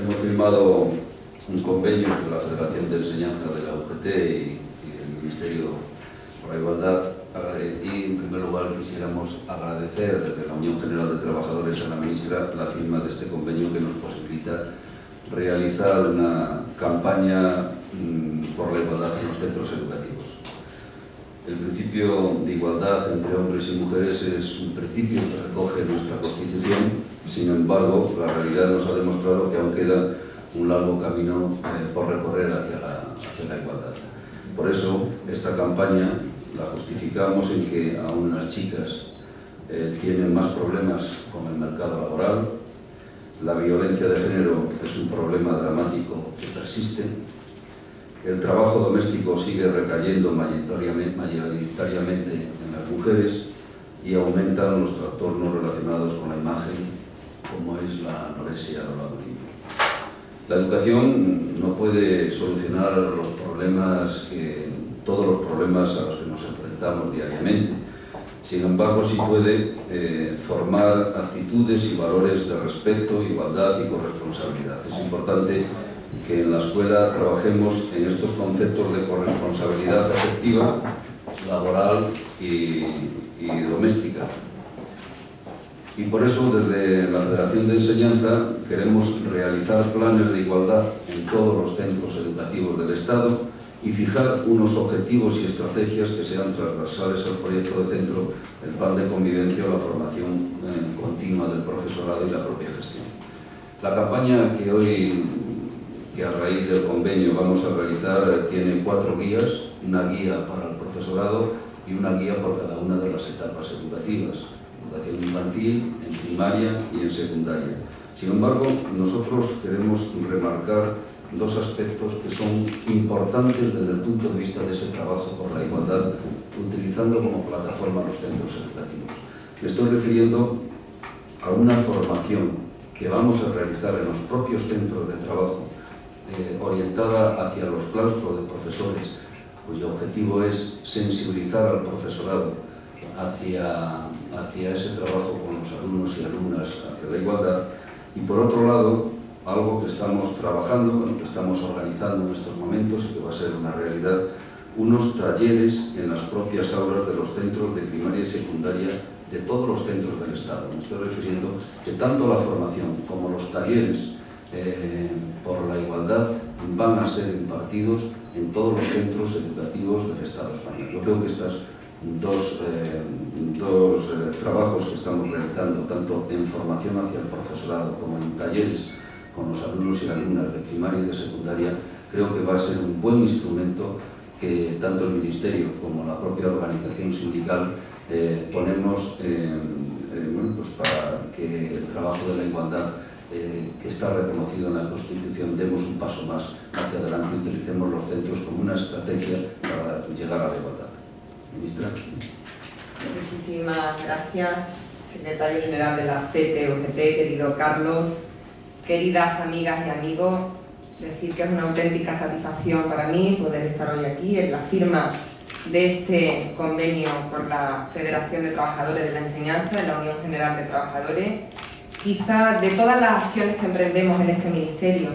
Hemos firmado un convenio entre la Federación de Enseñanza de la UGT y el Ministerio por la Igualdad, y en primer lugar quisiéramos agradecer desde la Unión General de Trabajadores a la ministra la firma de este convenio que nos posibilita realizar una campaña por la igualdad en los centros educativos. El principio de igualdad entre hombres y mujeres es un principio que recoge nuestra Constitución. Sin embargo, la realidad nos ha demostrado que aún queda un largo camino por recorrer hacia la igualdad. Por eso, esta campaña la justificamos en que aún las chicas tienen más problemas con el mercado laboral. La violencia de género es un problema dramático que persiste. El trabajo doméstico sigue recayendo mayoritariamente en las mujeres y aumentan los trastornos relacionados con la imagen, como es la anorexia o la bulimia. La educación no puede solucionar todos los problemas a los que nos enfrentamos diariamente. Sin embargo, sí puede formar actitudes y valores de respeto, igualdad y corresponsabilidad. Es importante que en la escuela trabajemos en estos conceptos de corresponsabilidad afectiva, laboral y doméstica. Y por eso, desde la Federación de Enseñanza, queremos realizar planes de igualdad en todos los centros educativos del Estado y fijar unos objetivos y estrategias que sean transversales al proyecto de centro, el plan de convivencia o la formación continua del profesorado y la propia gestión. La campaña que a raíz del convenio vamos a realizar tiene 4 guías, una guía para el profesorado y una guía por cada una de las etapas educativas, educación infantil, en primaria y en secundaria. Sin embargo, nosotros queremos remarcar 2 aspectos que son importantes desde el punto de vista de ese trabajo por la igualdad, utilizando como plataforma los centros educativos. Me estoy refiriendo a una formación que vamos a realizar en los propios centros de trabajo, orientada hacia los claustros de profesores, cuyo objetivo es sensibilizar al profesorado hacia ese trabajo con los alumnos y alumnas hacia la igualdad. Y por otro lado, algo que estamos trabajando, que estamos organizando en estos momentos y que va a ser una realidad, unos talleres en las propias aulas de los centros de primaria y secundaria de todos los centros del Estado. Me estoy refiriendo que tanto la formación como los talleres por la igualdad van a ser impartidos en todos los centros educativos del Estado español. Yo creo que estas dos trabajos que estamos realizando, tanto en formación hacia el profesorado como en talleres con los alumnos y alumnas de primaria y de secundaria, creo que va a ser un buen instrumento que tanto el Ministerio como la propia organización sindical ponemos pues para que el trabajo de la igualdad que está reconocido en la Constitución demos un paso más hacia adelante y utilicemos los centros como una estrategia para llegar a la igualdad. Ministra. Muchísimas gracias, secretario general de la FETE-UGT, querido Carlos, queridas amigas y amigos. Decir que es una auténtica satisfacción para mí poder estar hoy aquí en la firma de este convenio por la Federación de Trabajadores de la Enseñanza, de la Unión General de Trabajadores. Quizá de todas las acciones que emprendemos en este ministerio,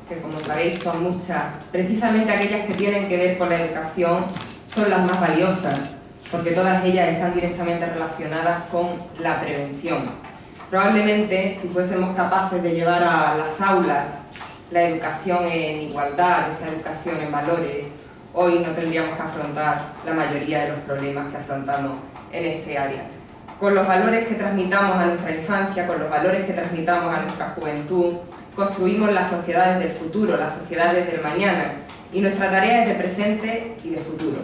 que como sabéis son muchas, precisamente aquellas que tienen que ver con la educación son las más valiosas, porque todas ellas están directamente relacionadas con la prevención. Probablemente, si fuésemos capaces de llevar a las aulas la educación en igualdad, esa educación en valores, hoy no tendríamos que afrontar la mayoría de los problemas que afrontamos en este área. Con los valores que transmitamos a nuestra infancia, con los valores que transmitamos a nuestra juventud, construimos las sociedades del futuro, las sociedades del mañana, y nuestra tarea es de presente y de futuro.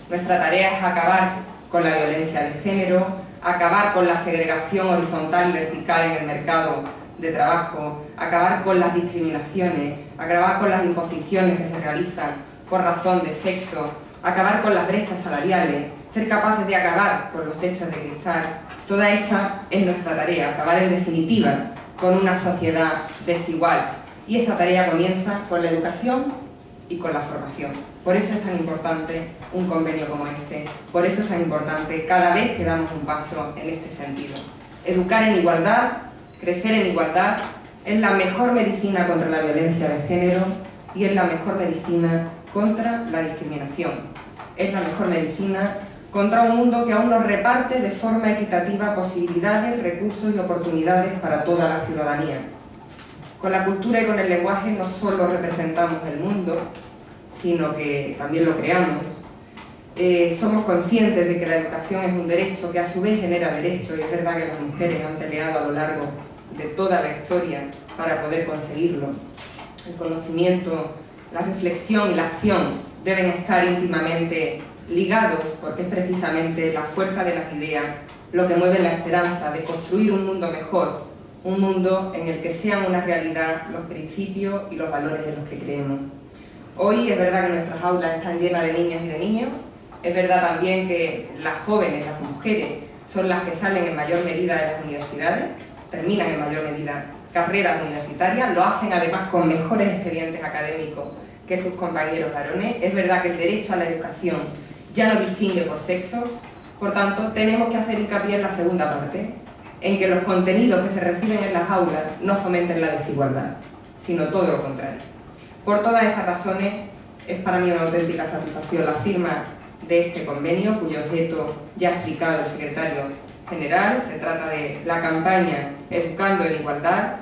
Nuestra tarea es acabar con la violencia de género, acabar con la segregación horizontal y vertical en el mercado de trabajo, acabar con las discriminaciones, acabar con las imposiciones que se realizan por razón de sexo, acabar con las brechas salariales, ser capaces de acabar con los techos de cristal. Toda esa es nuestra tarea, acabar en definitiva con una sociedad desigual. Y esa tarea comienza con la educación y con la formación. Por eso es tan importante un convenio como este, por eso es tan importante cada vez que damos un paso en este sentido. Educar en igualdad, crecer en igualdad, es la mejor medicina contra la violencia de género y es la mejor medicina contra la discriminación. Es la mejor medicina contra un mundo que aún nos reparte de forma equitativa posibilidades, recursos y oportunidades para toda la ciudadanía. Con la cultura y con el lenguaje no solo representamos el mundo, sino que también lo creamos. Somos conscientes de que la educación es un derecho que a su vez genera derechos, y es verdad que las mujeres han peleado a lo largo de toda la historia para poder conseguirlo. El conocimiento, la reflexión y la acción deben estar íntimamente ligados, porque es precisamente la fuerza de las ideas lo que mueve la esperanza de construir un mundo mejor, un mundo en el que sean una realidad los principios y los valores en los que creemos. Hoy es verdad que nuestras aulas están llenas de niñas y de niños, es verdad también que las jóvenes, las mujeres, son las que salen en mayor medida de las universidades, terminan en mayor medida carreras universitarias, lo hacen además con mejores expedientes académicos que sus compañeros varones. Es verdad que el derecho a la educación ya no distingue por sexos, por tanto tenemos que hacer hincapié en la segunda parte, en que los contenidos que se reciben en las aulas no fomenten la desigualdad, sino todo lo contrario. Por todas esas razones es para mí una auténtica satisfacción la firma de este convenio, cuyo objeto ya ha explicado el secretario general. Se trata de la campaña Educando en Igualdad,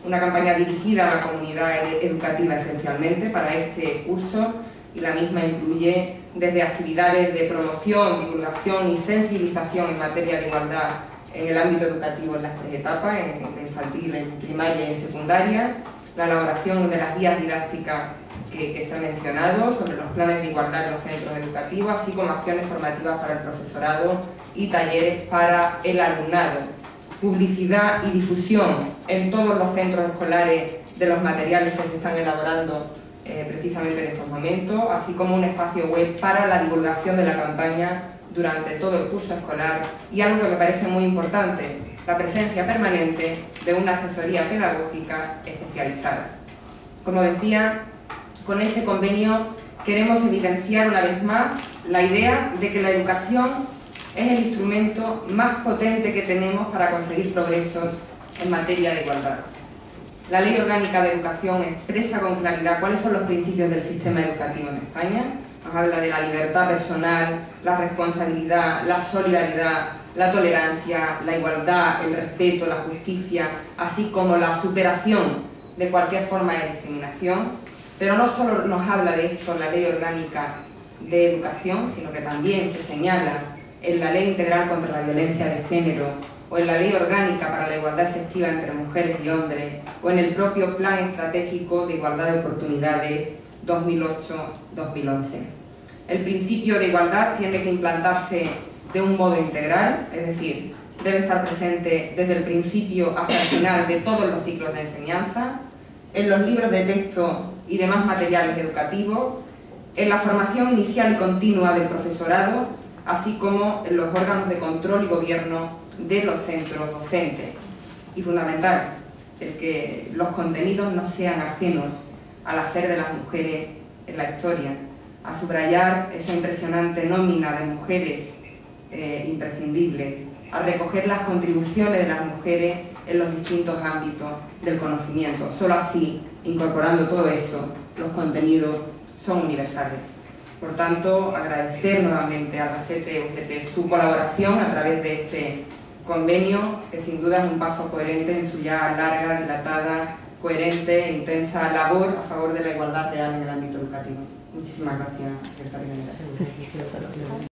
una campaña dirigida a la comunidad educativa esencialmente para este curso, y la misma incluye desde actividades de promoción, divulgación y sensibilización en materia de igualdad en el ámbito educativo en las tres etapas, en infantil, en primaria y en secundaria, la elaboración de las guías didácticas que se han mencionado sobre los planes de igualdad en los centros educativos, así como acciones formativas para el profesorado y talleres para el alumnado. Publicidad y difusión en todos los centros escolares de los materiales que se están elaborando precisamente en estos momentos, así como un espacio web para la divulgación de la campaña durante todo el curso escolar, y algo que me parece muy importante, la presencia permanente de una asesoría pedagógica especializada. Como decía, con este convenio queremos evidenciar una vez más la idea de que la educación es el instrumento más potente que tenemos para conseguir progresos en materia de igualdad. La Ley Orgánica de Educación expresa con claridad cuáles son los principios del sistema educativo en España. Nos habla de la libertad personal, la responsabilidad, la solidaridad, la tolerancia, la igualdad, el respeto, la justicia, así como la superación de cualquier forma de discriminación. Pero no solo nos habla de esto la Ley Orgánica de Educación, sino que también se señala en la Ley Integral contra la Violencia de Género, o en la Ley Orgánica para la Igualdad Efectiva entre Mujeres y Hombres, o en el propio Plan Estratégico de Igualdad de Oportunidades 2008-2011. El principio de igualdad tiene que implantarse de un modo integral, es decir, debe estar presente desde el principio hasta el final de todos los ciclos de enseñanza, en los libros de texto y demás materiales educativos, en la formación inicial y continua del profesorado, así como en los órganos de control y gobierno de los centros docentes. Y fundamental, el que los contenidos no sean ajenos al hacer de las mujeres en la historia, a subrayar esa impresionante nómina de mujeres imprescindibles, a recoger las contribuciones de las mujeres en los distintos ámbitos del conocimiento. Solo así, incorporando todo eso, los contenidos son universales. Por tanto, agradecer nuevamente a la CT-UGT su colaboración a través de este convenio, que sin duda es un paso coherente en su ya larga, dilatada, coherente e intensa labor a favor de la igualdad real en el ámbito educativo. Muchísimas gracias, secretario general.